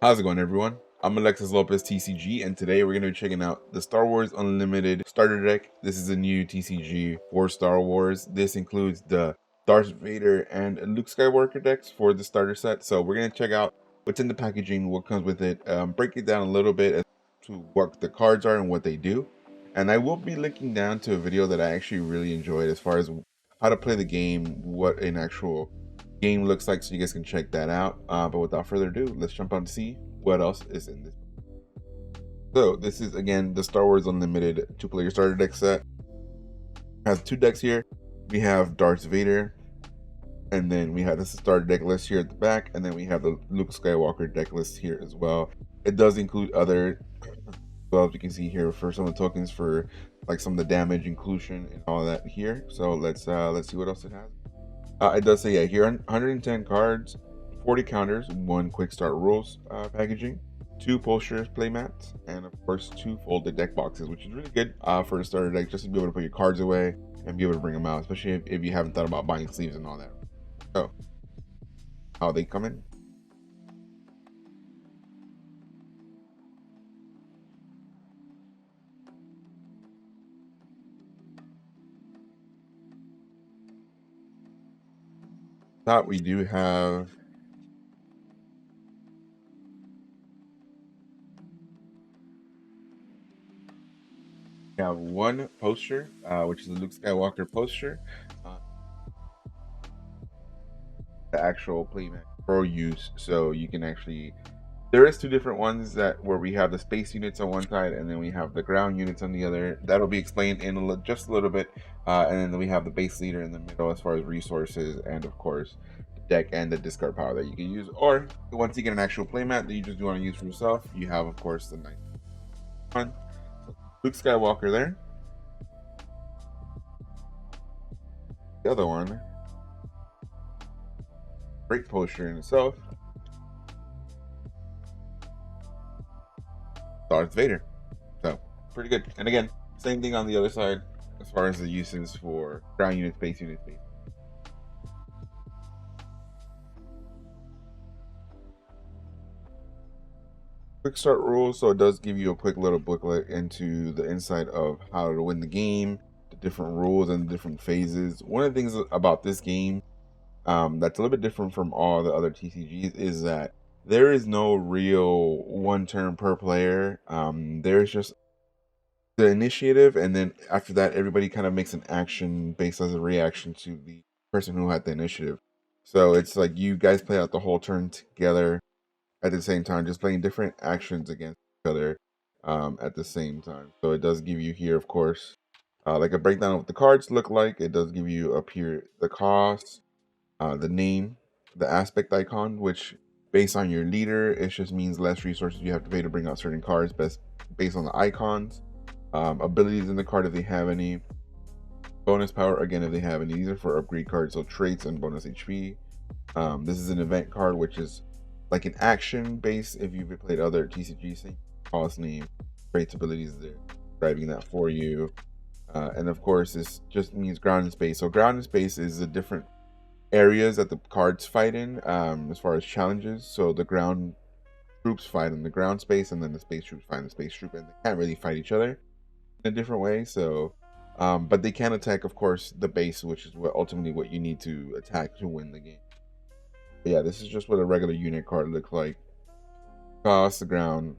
How's it going, everyone? I'm Alexis Lopez TCG, and today we're going to be checking out the Star Wars Unlimited starter deck. This is a new TCG for Star Wars. This includes the Darth Vader and Luke Skywalker decks for the starter set. So we're going to check out what's in the packaging, what comes with it, break it down a little bit as to what the cards are and what they do. And I will be linking down to a video that I actually really enjoyed as far as how to play the game, what an actual game looks like, so you guys can check that out. But without further ado, let's jump on to see what else is in this. So this is again the Star Wars Unlimited 2-player starter deck set. It has two decks here. We have Darth Vader, and then we have this starter deck list here at the back, and then we have the Luke Skywalker deck list here as well. It does include other, well, as you can see here, for some of the tokens for like some of the damage inclusion and all that here. So let's see what else it has. It does say, yeah, here 110 cards, 40 counters, 1 quick start rules packaging, 2 posters playmats, and of course 2 folded deck boxes, which is really good for the starter deck, just to be able to put your cards away and be able to bring them out, especially if you haven't thought about buying sleeves and all that. So, how they come in. Top, we do have one poster, which is a Luke Skywalker poster. The actual playmat pro use, so you can actually, there is 2 different ones that where we have the space units on one side and then we have the ground units on the other. That'll be explained in just a little bit, and then we have the base leader in the middle as far as resources, and of course the deck and the discard power that you can use. Or once you get an actual playmat that you just want to use for yourself, you have of course the nice one. So Luke Skywalker there. The other one, great poster in itself, Darth Vader. So pretty good. And again, same thing on the other side as far as the uses for ground units, base units, base. Quick start rules. So it does give you a quick little booklet into the inside of how to win the game, the different rules and the different phases. One of the things about this game that's a little bit different from all the other TCGs is that there is no real one turn per player. There's just the initiative, and then after that, everybody kind of makes an action based as a reaction to the person who had the initiative. So it's like you guys play out the whole turn together at the same time, just playing different actions against each other at the same time. So it does give you here, of course, like a breakdown of what the cards look like. It does give you up here the cost, the name, the aspect icon, which based on your leader, it just means less resources you have to pay to bring out certain cards based on the icons. Abilities in the card if they have any. Bonus power, again, if they have any. These are for upgrade cards, so traits and bonus HP. This is an event card, which is like an action base if you've played other TCGs. Cost, name, traits, abilities, they're driving that for you. And of course, this just means ground and space. So ground and space is the different areas that the cards fight in as far as challenges. So the ground troops fight in the ground space, and then the space troops fight in the space troop, and they can't really fight each other in a different way. So but they can attack, of course, the base, which is what ultimately what you need to attack to win the game. But yeah, this is just what a regular unit card looks like. Cost, the ground,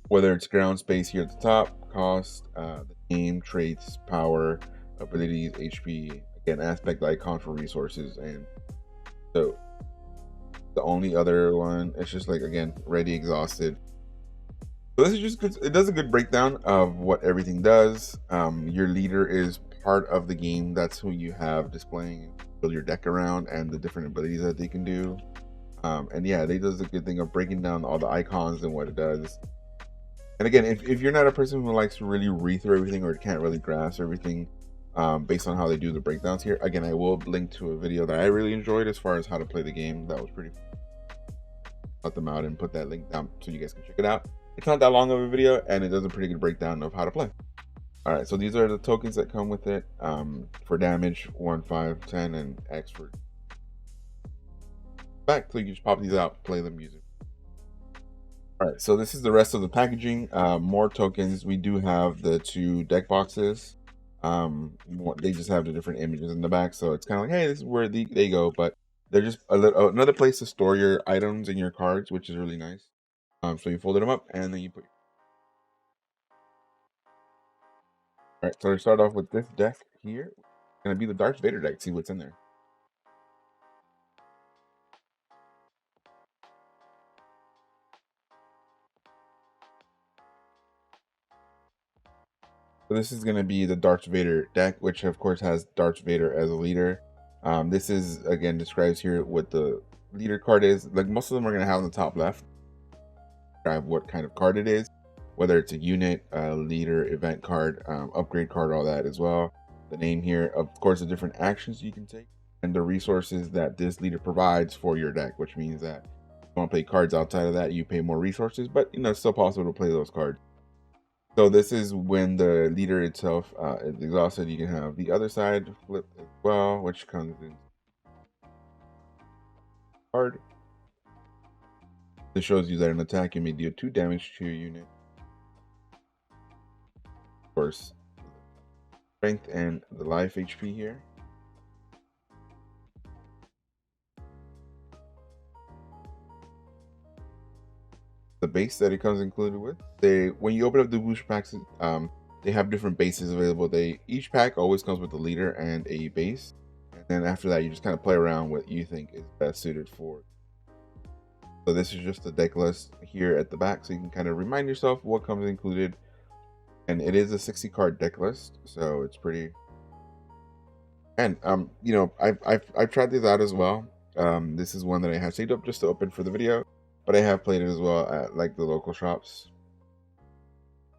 whether it's ground space here at the top, cost, the name, traits, power, abilities, HP, again, aspect icon for resources, and so the only other one, it's just like, again, ready, exhausted. So this is just good. It does a good breakdown of what everything does. Your leader is part of the game. That's who you have displaying, build your deck around, and the different abilities that they can do. And yeah, they does a good thing of breaking down all the icons and what it does. And again, if you're not a person who likes to really read through everything or can't really grasp everything based on how they do the breakdowns here, again, I will link to a video that I really enjoyed as far as how to play the game. That was pretty fun. Let them out and put that link down so you guys can check it out. It's not that long of a video, and it does a pretty good breakdown of how to play. All right, so these are the tokens that come with it for damage, 1, 5, 10, and X for back. So you can just pop these out, play them, use it. All right, so this is the rest of the packaging. More tokens. We do have the 2 deck boxes. They just have the different images in the back, so it's kind of like, hey, this is where they go. But they're just another place to store your items and your cards, which is really nice. So you folded them up, and then you put. All right, so we start off with this deck here. It's gonna be the Darth Vader deck. See what's in there. So this is going to be the Darth Vader deck, which of course has Darth Vader as a leader. This is, again, describes here what the leader card is. Like most of them are going to have on the top left, describe what kind of card it is, whether it's a unit, leader, event card, upgrade card, all that as well. The name here, of course, the different actions you can take, and the resources that this leader provides for your deck, which means that if you want to play cards outside of that, you pay more resources, but it's still possible to play those cards. So this is when the leader itself is exhausted. You can have the other side flip as well, which comes in card. This shows you that an attack you may deal 2 damage to your unit. Of course, strength and the life HP here. The base that it comes included with. When you open up the booster packs, they have different bases available. Each pack always comes with a leader and a base, and then after that you just kind of play around what you think is best suited for. So this is just the deck list here at the back, so you can kind of remind yourself what comes included. And it is a 60 card deck list, so it's pretty. And I've tried these out as well. This is one that I have saved up just to open for the video, but I have played it as well at like the local shops.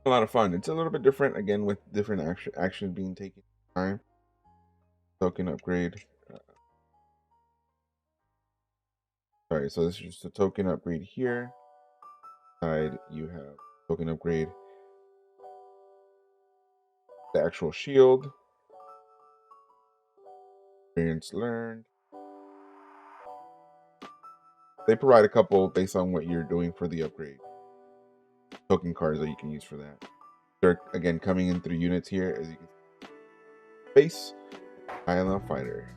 A lot of fun. It's a little bit different, again, with different actions being taken time. Token upgrade. Sorry, so this is just a token upgrade here. Side, you have token upgrade. The actual shield. Experience learned. They provide a couple based on what you're doing for the upgrade. Token cards that you can use for that. They're, again, coming in through units here, as you can see. Base, High-Level Fighter.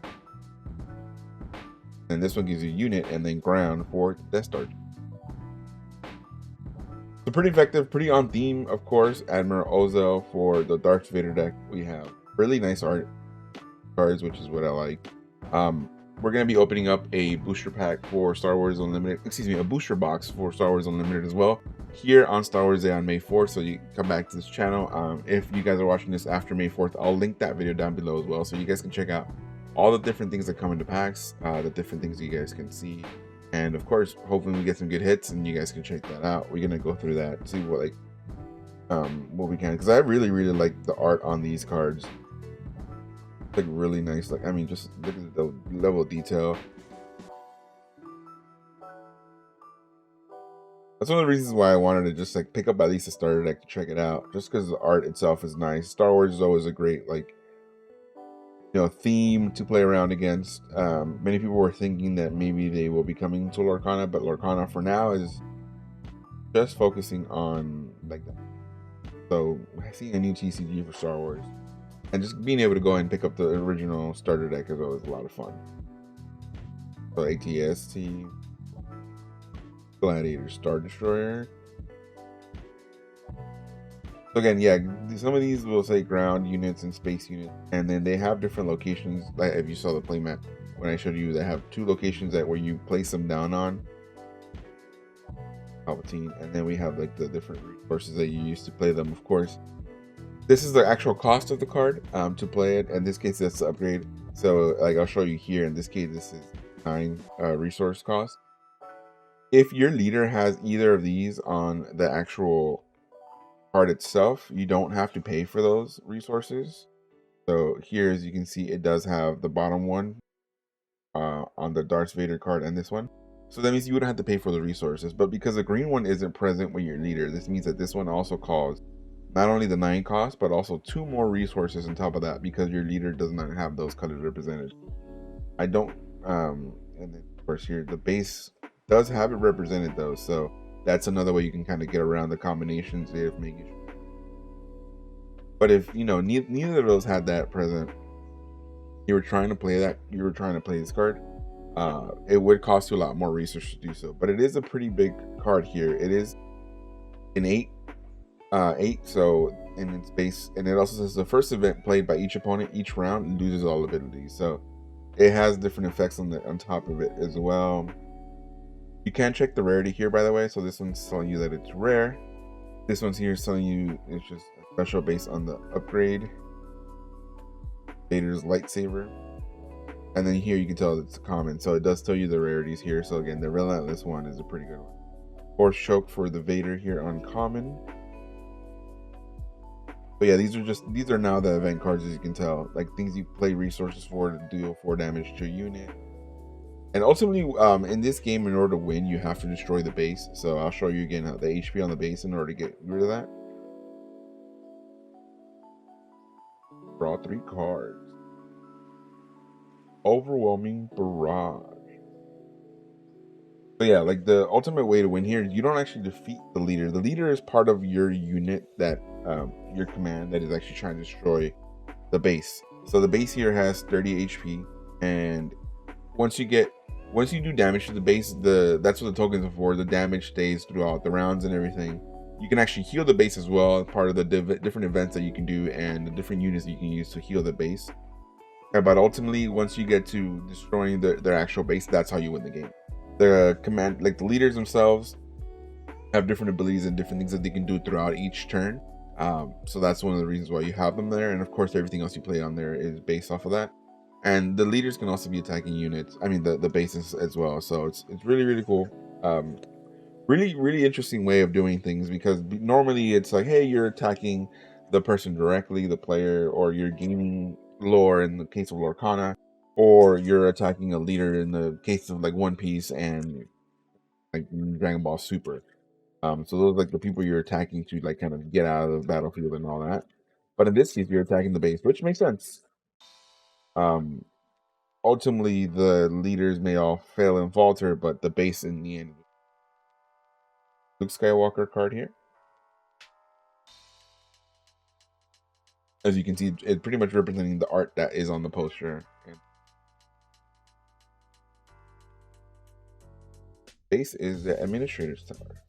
And this one gives you unit and then ground for Death Star. So pretty effective, pretty on theme, of course. Admiral Ozzel for the Darth Vader deck. We have really nice art cards, which is what I like. We're going to be opening up a booster pack for Star Wars Unlimited. Excuse me, a booster box for Star Wars Unlimited as well, here on Star Wars Day on May 4th. So you come back to this channel. If you guys are watching this after May 4th, I'll link that video down below as well, so you guys can check out all the different things that come into packs, the different things you guys can see. And of course, hopefully we get some good hits and you guys can check that out. We're going to go through that, see what we can, because I really like the art on these cards. Like really nice. Like, I mean, just look at the level of detail. That's one of the reasons why I wanted to just like pick up at least a starter deck to check it out, just because the art itself is nice. Star Wars is always a great theme to play around against. Many people were thinking that maybe they will be coming to Lorcana, but Lorcana for now is just focusing on like that. So seeing a new TCG for Star Wars and just being able to go and pick up the original starter deck is always a lot of fun. So ATST, Gladiator, Star Destroyer. So again, yeah, some of these will say ground units and space units, and then they have different locations. Like if you saw the playmat when I showed you, they have 2 locations that where you place them down on. Palpatine, and then we have like the different resources that you use to play them. Of course, this is the actual cost of the card to play it. In this case, that's the upgrade. So like I'll show you here. In this case, this is 9 resource cost. If your leader has either of these on the actual card itself, you don't have to pay for those resources. So here, as you can see, it does have the bottom one on the Darth Vader card and this one. So that means you wouldn't have to pay for the resources. But because the green one isn't present with your leader, this means that this one also costs not only the 9 cost, but also 2 more resources on top of that, because your leader does not have those colors represented. And then of course here the base does have it represented though, so that's another way you can kind of get around the combinations if making. But if neither of those had that present, you were trying to play this card, it would cost you a lot more research to do so. But it is a pretty big card here. It is an 8, so in its base, and it also says the first event played by each opponent each round loses all abilities. So it has different effects on top of it as well. You can check the rarity here, by the way. So this one's telling you that it's rare. This one's here telling you it's just a special based on the upgrade. Vader's lightsaber. And then here you can tell it's common. So it does tell you the rarities here. So again, the Relentless one is a pretty good one. Force Choke for the Vader here on common. But yeah, these are now the event cards, as you can tell. Like things you play resources for to deal 4 damage to a unit. And ultimately, in this game, in order to win, you have to destroy the base. So I'll show you again the HP on the base in order to get rid of that. Draw 3 cards. Overwhelming Barrage. So yeah, like the ultimate way to win here, you don't actually defeat the leader. The leader is part of your unit that, your command that is actually trying to destroy the base. So the base here has 30 HP, and once you do damage to the base, that's what the tokens are for. The damage stays throughout the rounds and everything. You can actually heal the base as well, part of the different events that you can do and the different units that you can use to heal the base. But ultimately, once you get to destroying their actual base, that's how you win the game. The command, like the leaders themselves, have different abilities and different things that they can do throughout each turn. So that's one of the reasons why you have them there. And of course, everything else you play on there is based off of that. And the leaders can also be attacking units. I mean, the bases as well. So it's really, really cool. Really interesting way of doing things, because normally it's like, hey, you're attacking the person directly, the player, or you're gaining lore in the case of Lorcana, or you're attacking a leader in the case of like One Piece and like Dragon Ball Super. So those are like the people you're attacking to like kind of get out of the battlefield and all that. But in this case, you're attacking the base, which makes sense. Ultimately, the leaders may all fail and falter, but the base in the end. Luke Skywalker card here. As you can see, it's pretty much representing the art that is on the poster. And base is the Administrator's Tower.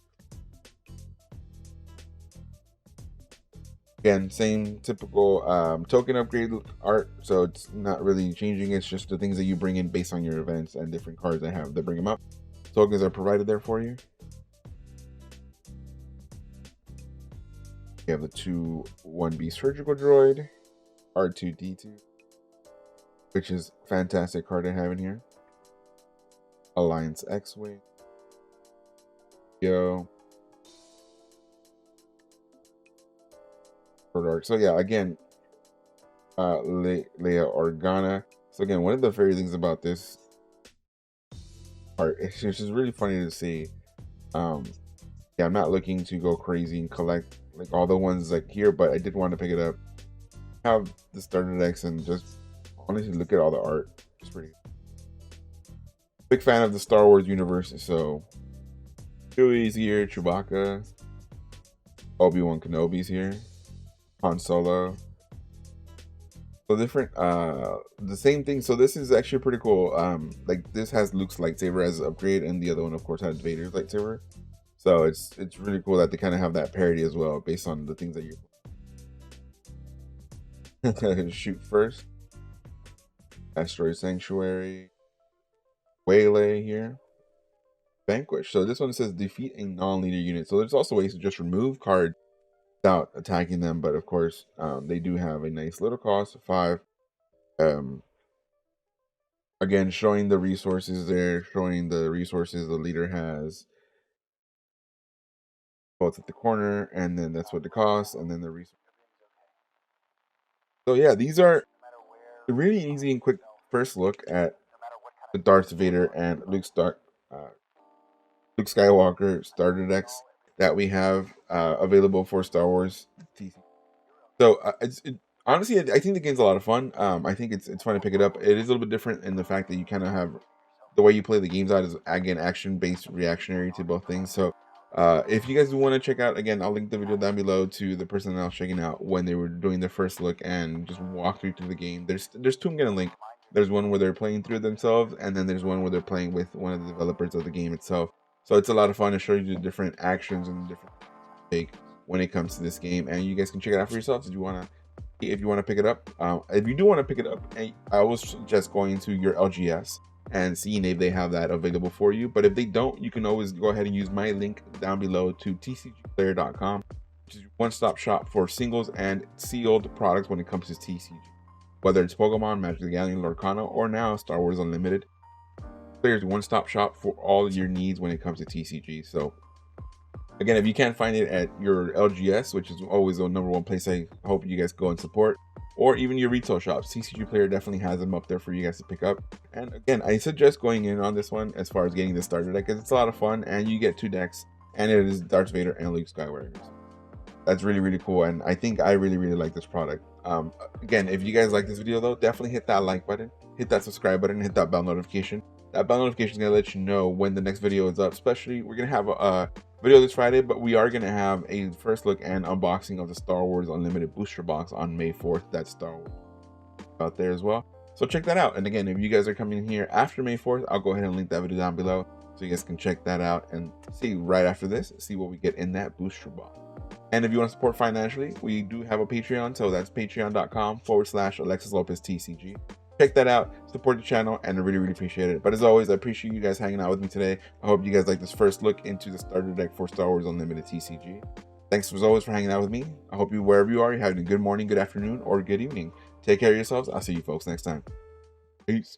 Again, same typical token upgrade art, so it's not really changing. It's just the things that you bring in based on your events and different cards that have that bring them up. Tokens are provided there for you. You have the 2/1B surgical droid, R2D2, which is a fantastic card to have in here. Alliance X-Wing. Yo. So yeah, again, Leia Organa. So again, one of the favorite things about this art, it's just really funny to see. Yeah, I'm not looking to go crazy and collect like all the ones like here, but I did want to pick it up, have the starter decks, and just honestly look at all the art. It's pretty big fan of the Star Wars universe. So Chewie's here, Chewbacca, Obi-Wan Kenobi's here, Han Solo. So different, the same thing. So this is actually pretty cool. Like this has Luke's lightsaber as an upgrade, and the other one, of course, has Vader's lightsaber. So it's really cool that they kind of have that parity as well, based on the things that you shoot first. Asteroid Sanctuary, Waylay here, Vanquish. So this one says defeat a non-leader unit. So there's also ways to just remove cards without attacking them, but of course, they do have a nice little cost of 5. Again, showing the resources there, showing the resources the leader has, both at the corner, and then that's what the cost, and then the resource. So yeah, these are a really easy and quick first look at the Darth Vader and Luke Skywalker starter decks that we have available for Star Wars TCG. So honestly, I think the game's a lot of fun. I think it's fun to pick it up. It is a little bit different in the fact that you kind of have the way you play the games out is again action based, reactionary to both things. So If you guys do want to check out, again, I'll link the video down below to the person that I was checking out when they were doing their first look and just walk through the game. There's two I'm gonna link. There's one where they're playing through themselves, and then there's one where they're playing with one of the developers of the game itself. So it's a lot of fun to show you the different actions and the different take when it comes to this game, and you guys can check it out for yourselves if you want to pick it up. If you do want to pick it up, I will suggest going to your LGS and seeing if they have that available for you. But if they don't, you can always go ahead and use my link down below to tcgplayer.com, which is your one-stop shop for singles and sealed products when it comes to TCG. Whether it's Pokemon, Magic the Gathering, Lorcana, or now Star Wars Unlimited, Player's one-stop shop for all your needs when it comes to TCG. So again, if you can't find it at your LGS, which is always the #1 place I hope you guys go and support, or even your retail shops, TCG Player definitely has them up there for you guys to pick up. And again, I suggest going in on this one as far as getting the starter deck, because it's a lot of fun, and you get 2 decks, and it is Darth Vader and Luke Skywalker. That's really, really cool, and I think I really, really like this product. Again, if you guys like this video, though, definitely hit that like button, hit that subscribe button, hit that bell notification. That bell notification is going to let you know when the next video is up. Especially, we're going to have a video this Friday, but we are going to have a first look and unboxing of the Star Wars Unlimited booster box on May 4th. That's Star Wars out there as well. So check that out. And again, if you guys are coming here after May 4th, I'll go ahead and link that video down below so you guys can check that out and see right after this, see what we get in that booster box. And if you want to support financially, we do have a Patreon. So that's patreon.com/AlexisLopezTCG. Check that out, support the channel, and I really, really appreciate it. But as always, I appreciate you guys hanging out with me today. I hope you guys like this first look into the starter deck for Star Wars Unlimited TCG. Thanks as always for hanging out with me. I hope you, wherever you are, you're having a good morning, good afternoon, or good evening. Take care of yourselves. I'll see you folks next time. Peace.